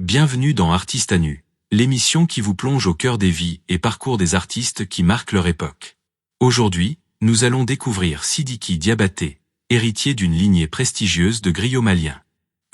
Bienvenue dans Artistes à nu, l'émission qui vous plonge au cœur des vies et parcours des artistes qui marquent leur époque. Aujourd'hui, nous allons découvrir Sidiki Diabaté, héritier d'une lignée prestigieuse de griots maliens.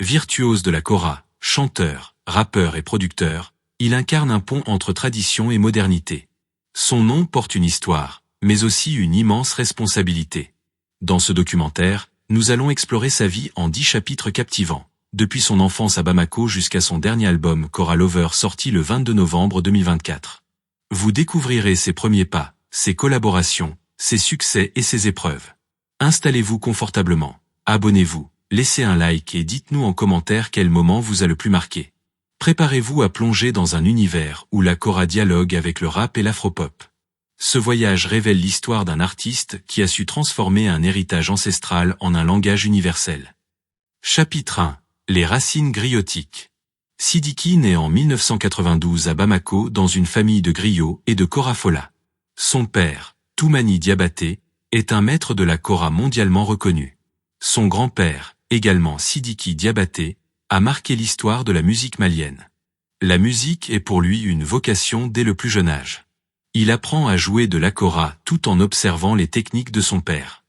Virtuose de la kora, chanteur, rappeur et producteur, il incarne un pont entre tradition et modernité. Son nom porte une histoire, mais aussi une immense responsabilité. Dans ce documentaire, nous allons explorer sa vie en 10 chapitres captivants, depuis son enfance à Bamako jusqu'à son dernier album Kora Lover sorti le 22 novembre 2024. Vous découvrirez ses premiers pas, ses collaborations, ses succès et ses épreuves. Installez-vous confortablement, abonnez-vous, laissez un like et dites-nous en commentaire quel moment vous a le plus marqué. Préparez-vous à plonger dans un univers où la kora dialogue avec le rap et l'afropop. Ce voyage révèle l'histoire d'un artiste qui a su transformer un héritage ancestral en un langage universel. Chapitre 1. Les racines griotiques. Sidiki naît en 1992 à Bamako dans une famille de griots et de korafola. Son père, Toumani Diabaté, est un maître de la kora mondialement reconnu. Son grand-père, également Sidiki Diabaté, a marqué l'histoire de la musique malienne. La musique est pour lui une vocation dès le plus jeune âge. Il apprend à jouer de la kora tout en observant les techniques de son père.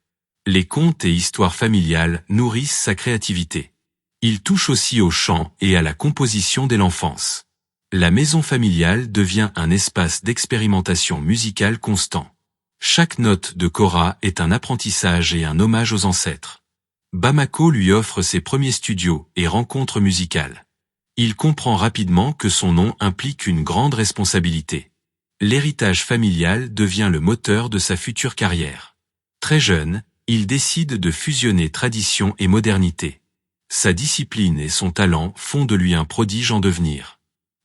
Les contes et histoires familiales nourrissent sa créativité. Il touche aussi au chant et à la composition dès l'enfance. La maison familiale devient un espace d'expérimentation musicale constant. Chaque note de kora est un apprentissage et un hommage aux ancêtres. Bamako lui offre ses premiers studios et rencontres musicales. Il comprend rapidement que son nom implique une grande responsabilité. L'héritage familial devient le moteur de sa future carrière. Très jeune, il décide de fusionner tradition et modernité. Sa discipline et son talent font de lui un prodige en devenir.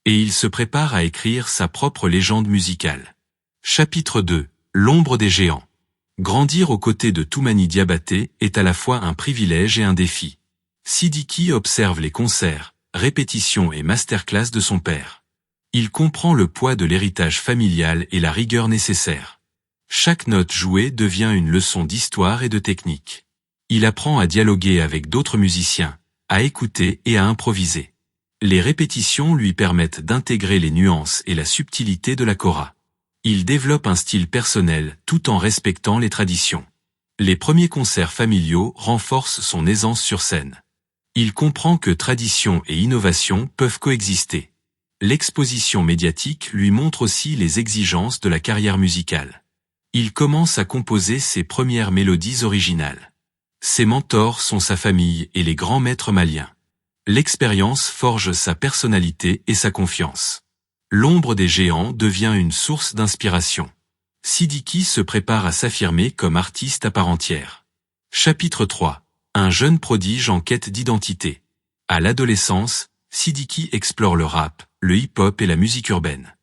Et il se prépare à écrire sa propre légende musicale. Chapitre 2. L'ombre des géants. Grandir aux côtés de Toumani Diabaté est à la fois un privilège et un défi. Sidiki observe les concerts, répétitions et masterclass de son père. Il comprend le poids de l'héritage familial et la rigueur nécessaire. Chaque note jouée devient une leçon d'histoire et de technique. Il apprend à dialoguer avec d'autres musiciens, à écouter et à improviser. Les répétitions lui permettent d'intégrer les nuances et la subtilité de la kora. Il développe un style personnel tout en respectant les traditions. Les premiers concerts familiaux renforcent son aisance sur scène. Il comprend que tradition et innovation peuvent coexister. L'exposition médiatique lui montre aussi les exigences de la carrière musicale. Il commence à composer ses premières mélodies originales. Ses mentors sont sa famille et les grands maîtres maliens. L'expérience forge sa personnalité et sa confiance. L'ombre des géants devient une source d'inspiration. Sidiki se prépare à s'affirmer comme artiste à part entière. Chapitre 3. Un jeune prodige en quête d'identité. À l'adolescence, Sidiki explore le rap, le hip-hop et la musique urbaine.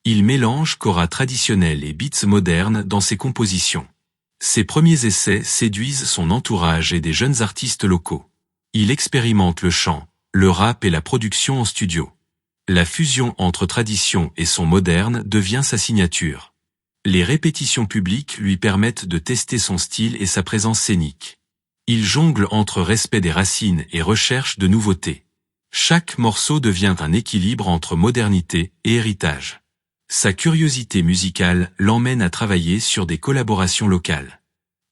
Il mélange kora traditionnel et beats modernes dans ses compositions. Ses premiers essais séduisent son entourage et des jeunes artistes locaux. Il expérimente le chant, le rap et la production en studio. La fusion entre tradition et son moderne devient sa signature. Les répétitions publiques lui permettent de tester son style et sa présence scénique. Il jongle entre respect des racines et recherche de nouveautés. Chaque morceau devient un équilibre entre modernité et héritage. Sa curiosité musicale l'emmène à travailler sur des collaborations locales.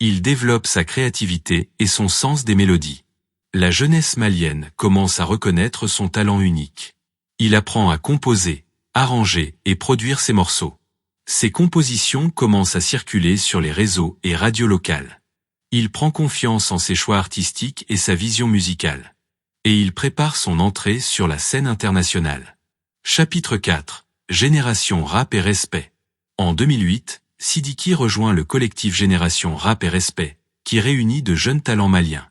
Il développe sa créativité et son sens des mélodies. La jeunesse malienne commence à reconnaître son talent unique. Il apprend à composer, arranger et produire ses morceaux. Ses compositions commencent à circuler sur les réseaux et radios locales. Il prend confiance en ses choix artistiques et sa vision musicale. Et il prépare son entrée sur la scène internationale. Chapitre 4. Génération Rap et Respect. En 2008, Sidiki rejoint le collectif Génération Rap et Respect, qui réunit de jeunes talents maliens.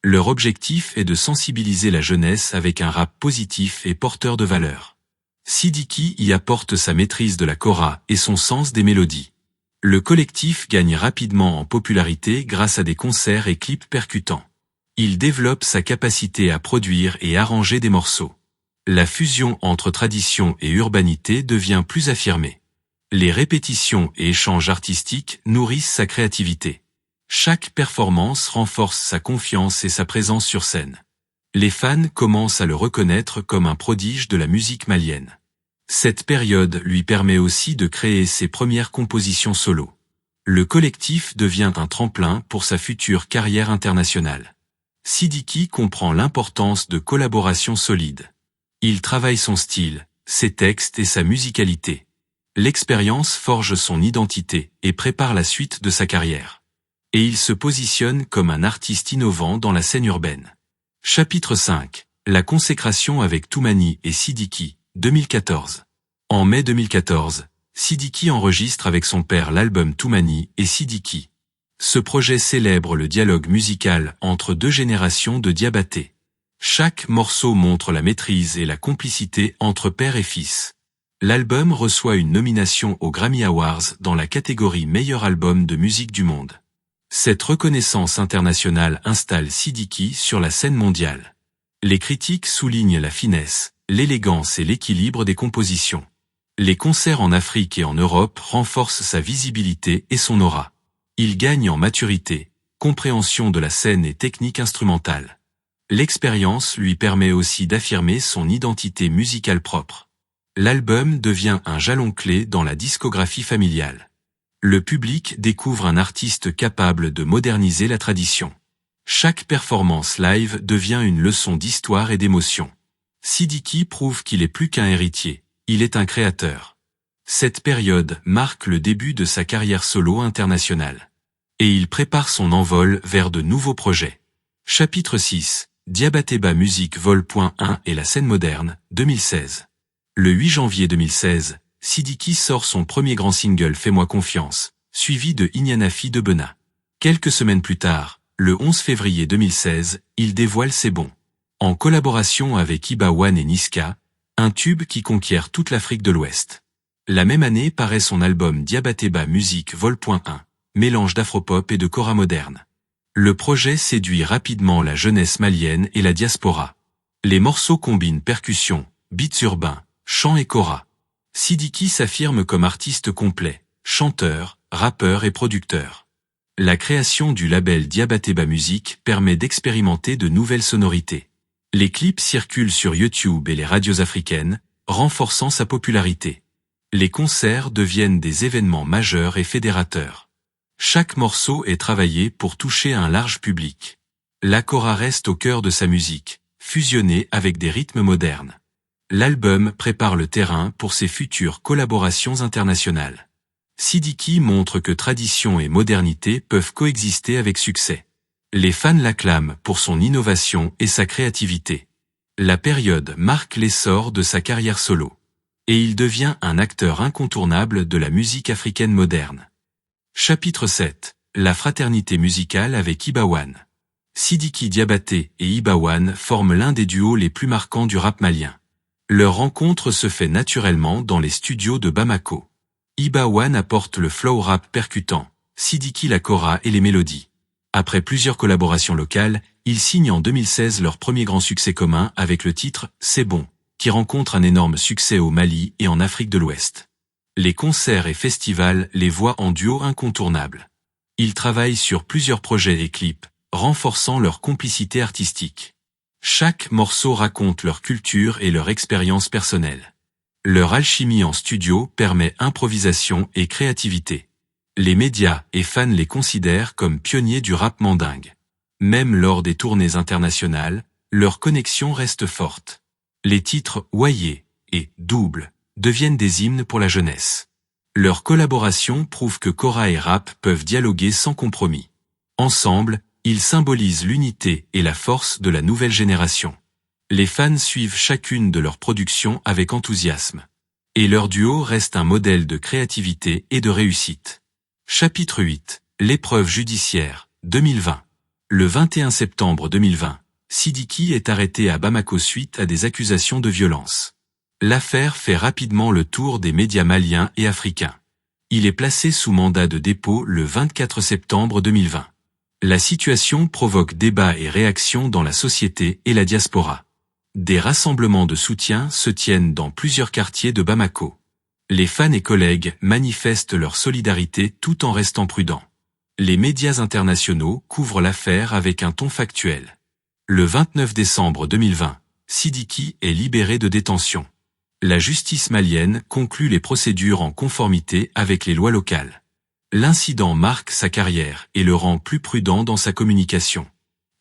Leur objectif est de sensibiliser la jeunesse avec un rap positif et porteur de valeurs. Sidiki y apporte sa maîtrise de la kora et son sens des mélodies. Le collectif gagne rapidement en popularité grâce à des concerts et clips percutants. Il développe sa capacité à produire et arranger des morceaux. La fusion entre tradition et urbanité devient plus affirmée. Les répétitions et échanges artistiques nourrissent sa créativité. Chaque performance renforce sa confiance et sa présence sur scène. Les fans commencent à le reconnaître comme un prodige de la musique malienne. Cette période lui permet aussi de créer ses premières compositions solo. Le collectif devient un tremplin pour sa future carrière internationale. Sidiki comprend l'importance de collaborations solides. Il travaille son style, ses textes et sa musicalité. L'expérience forge son identité et prépare la suite de sa carrière. Et il se positionne comme un artiste innovant dans la scène urbaine. Chapitre 5. La consécration avec Toumani et Sidiki, 2014. En mai 2014, Sidiki enregistre avec son père l'album Toumani et Sidiki. Ce projet célèbre le dialogue musical entre deux générations de Diabaté. Chaque morceau montre la maîtrise et la complicité entre père et fils. L'album reçoit une nomination aux Grammy Awards dans la catégorie Meilleur album de musique du monde. Cette reconnaissance internationale installe Sidiki sur la scène mondiale. Les critiques soulignent la finesse, l'élégance et l'équilibre des compositions. Les concerts en Afrique et en Europe renforcent sa visibilité et son aura. Il gagne en maturité, compréhension de la scène et technique instrumentale. L'expérience lui permet aussi d'affirmer son identité musicale propre. L'album devient un jalon clé dans la discographie familiale. Le public découvre un artiste capable de moderniser la tradition. Chaque performance live devient une leçon d'histoire et d'émotion. Sidiki prouve qu'il est plus qu'un héritier, il est un créateur. Cette période marque le début de sa carrière solo internationale. Et il prépare son envol vers de nouveaux projets. Chapitre 6. Diabatéba Musique Vol. 1 et la scène moderne, 2016. Le 8 janvier 2016, Sidiki sort son premier grand single Fais-moi confiance, suivi de Inyanafi de Bena. Quelques semaines plus tard, le 11 février 2016, il dévoile C'est bon. En collaboration avec Iba One et Niska, un tube qui conquiert toute l'Afrique de l'Ouest. La même année paraît son album Diabatéba Musique Vol. 1, mélange d'afropop et de kora moderne. Le projet séduit rapidement la jeunesse malienne et la diaspora. Les morceaux combinent percussions, beats urbains, chants et kora. Sidiki s'affirme comme artiste complet, chanteur, rappeur et producteur. La création du label Diabatéba Musique permet d'expérimenter de nouvelles sonorités. Les clips circulent sur YouTube et les radios africaines, renforçant sa popularité. Les concerts deviennent des événements majeurs et fédérateurs. Chaque morceau est travaillé pour toucher un large public. La kora reste au cœur de sa musique, fusionnée avec des rythmes modernes. L'album prépare le terrain pour ses futures collaborations internationales. Sidiki montre que tradition et modernité peuvent coexister avec succès. Les fans l'acclament pour son innovation et sa créativité. La période marque l'essor de sa carrière solo. Et il devient un acteur incontournable de la musique africaine moderne. Chapitre 7. La fraternité musicale avec Iba One. Sidiki Diabaté et Iba One forment l'un des duos les plus marquants du rap malien. Leur rencontre se fait naturellement dans les studios de Bamako. Iba One apporte le flow rap percutant, Sidiki la kora et les mélodies. Après plusieurs collaborations locales, ils signent en 2016 leur premier grand succès commun avec le titre « C'est bon », qui rencontre un énorme succès au Mali et en Afrique de l'Ouest. Les concerts et festivals les voient en duo incontournable. Ils travaillent sur plusieurs projets et clips, renforçant leur complicité artistique. Chaque morceau raconte leur culture et leur expérience personnelle. Leur alchimie en studio permet improvisation et créativité. Les médias et fans les considèrent comme pionniers du rap mandingue. Même lors des tournées internationales, leur connexion reste forte. Les titres « Wayé » et « Double » deviennent des hymnes pour la jeunesse. Leur collaboration prouve que kora et rap peuvent dialoguer sans compromis. Ensemble, ils symbolisent l'unité et la force de la nouvelle génération. Les fans suivent chacune de leurs productions avec enthousiasme. Et leur duo reste un modèle de créativité et de réussite. Chapitre 8. L'épreuve judiciaire, 2020. Le 21 septembre 2020, Sidiki est arrêté à Bamako suite à des accusations de violence. L'affaire fait rapidement le tour des médias maliens et africains. Il est placé sous mandat de dépôt le 24 septembre 2020. La situation provoque débats et réactions dans la société et la diaspora. Des rassemblements de soutien se tiennent dans plusieurs quartiers de Bamako. Les fans et collègues manifestent leur solidarité tout en restant prudents. Les médias internationaux couvrent l'affaire avec un ton factuel. Le 29 décembre 2020, Sidiki est libéré de détention. La justice malienne conclut les procédures en conformité avec les lois locales. L'incident marque sa carrière et le rend plus prudent dans sa communication.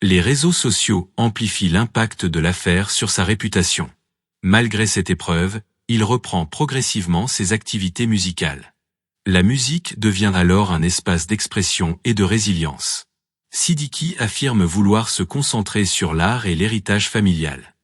Les réseaux sociaux amplifient l'impact de l'affaire sur sa réputation. Malgré cette épreuve, il reprend progressivement ses activités musicales. La musique devient alors un espace d'expression et de résilience. Sidiki affirme vouloir se concentrer sur l'art et l'héritage familial.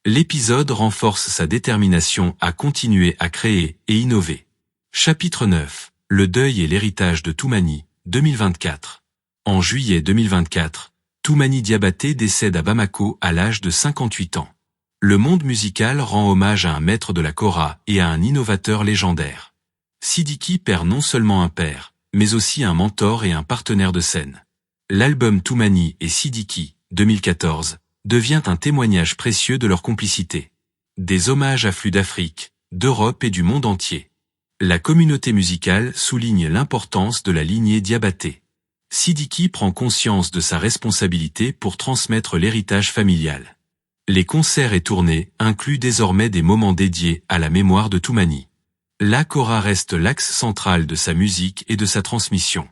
L'épisode renforce sa détermination à continuer à créer et innover. Chapitre 9. Le deuil et l'héritage de Toumani, 2024. En juillet 2024, Toumani Diabaté décède à Bamako à l'âge de 58 ans. Le monde musical rend hommage à un maître de la kora et à un innovateur légendaire. Sidiki perd non seulement un père, mais aussi un mentor et un partenaire de scène. L'album Toumani et Sidiki, 2014, devient un témoignage précieux de leur complicité. Des hommages affluent d'Afrique, d'Europe et du monde entier. La communauté musicale souligne l'importance de la lignée Diabaté. Sidiki prend conscience de sa responsabilité pour transmettre l'héritage familial. Les concerts et tournées incluent désormais des moments dédiés à la mémoire de Toumani. La kora reste l'axe central de sa musique et de sa transmission.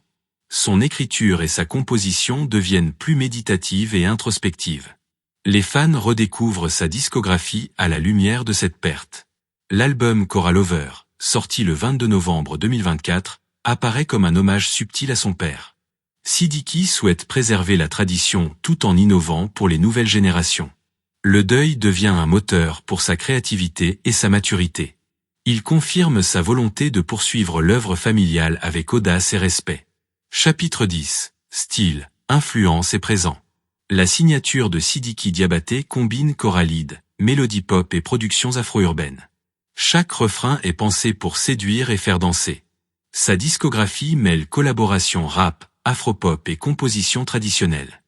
Son écriture et sa composition deviennent plus méditatives et introspectives. Les fans redécouvrent sa discographie à la lumière de cette perte. L'album Kora Lover, sorti le 22 novembre 2024, apparaît comme un hommage subtil à son père. Sidiki souhaite préserver la tradition tout en innovant pour les nouvelles générations. Le deuil devient un moteur pour sa créativité et sa maturité. Il confirme sa volonté de poursuivre l'œuvre familiale avec audace et respect. Chapitre 10. Style, influence et présent. La signature de Sidiki Diabaté combine kora lead, mélodie pop et productions afro-urbaines. Chaque refrain est pensé pour séduire et faire danser. Sa discographie mêle collaborations rap, afropop et compositions traditionnelles.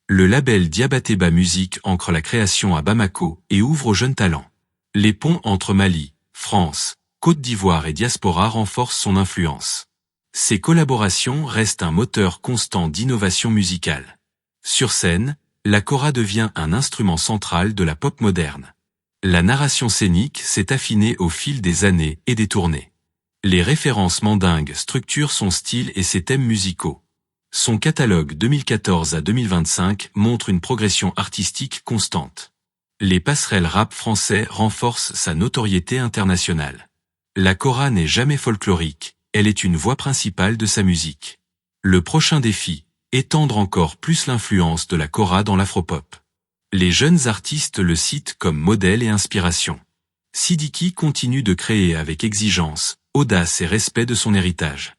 Le label Diabatéba Music ancre la création à Bamako et ouvre aux jeunes talents. Les ponts entre Mali, France, Côte d'Ivoire et diaspora renforcent son influence. Ces collaborations restent un moteur constant d'innovation musicale. Sur scène, la kora devient un instrument central de la pop moderne. La narration scénique s'est affinée au fil des années et des tournées. Les références mandingues structurent son style et ses thèmes musicaux. Son catalogue 2014 à 2025 montre une progression artistique constante. Les passerelles rap français renforcent sa notoriété internationale. La kora n'est jamais folklorique, elle est une voix principale de sa musique. Le prochain défi, étendre encore plus l'influence de la kora dans l'afropop. Les jeunes artistes le citent comme modèle et inspiration. Sidiki continue de créer avec exigence, audace et respect de son héritage.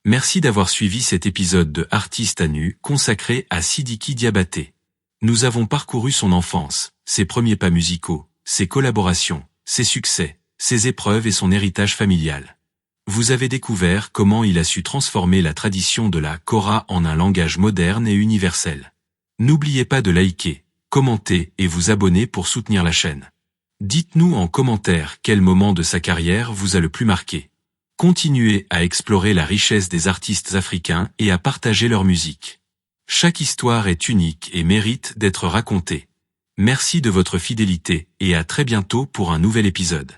Merci d'avoir suivi cet épisode de Artistes à nu consacré à Sidiki Diabaté. Nous avons parcouru son enfance, ses premiers pas musicaux, ses collaborations, ses succès, ses épreuves et son héritage familial. Vous avez découvert comment il a su transformer la tradition de la kora en un langage moderne et universel. N'oubliez pas de liker, commenter et vous abonner pour soutenir la chaîne. Dites-nous en commentaire quel moment de sa carrière vous a le plus marqué. Continuez à explorer la richesse des artistes africains et à partager leur musique. Chaque histoire est unique et mérite d'être racontée. Merci de votre fidélité et à très bientôt pour un nouvel épisode.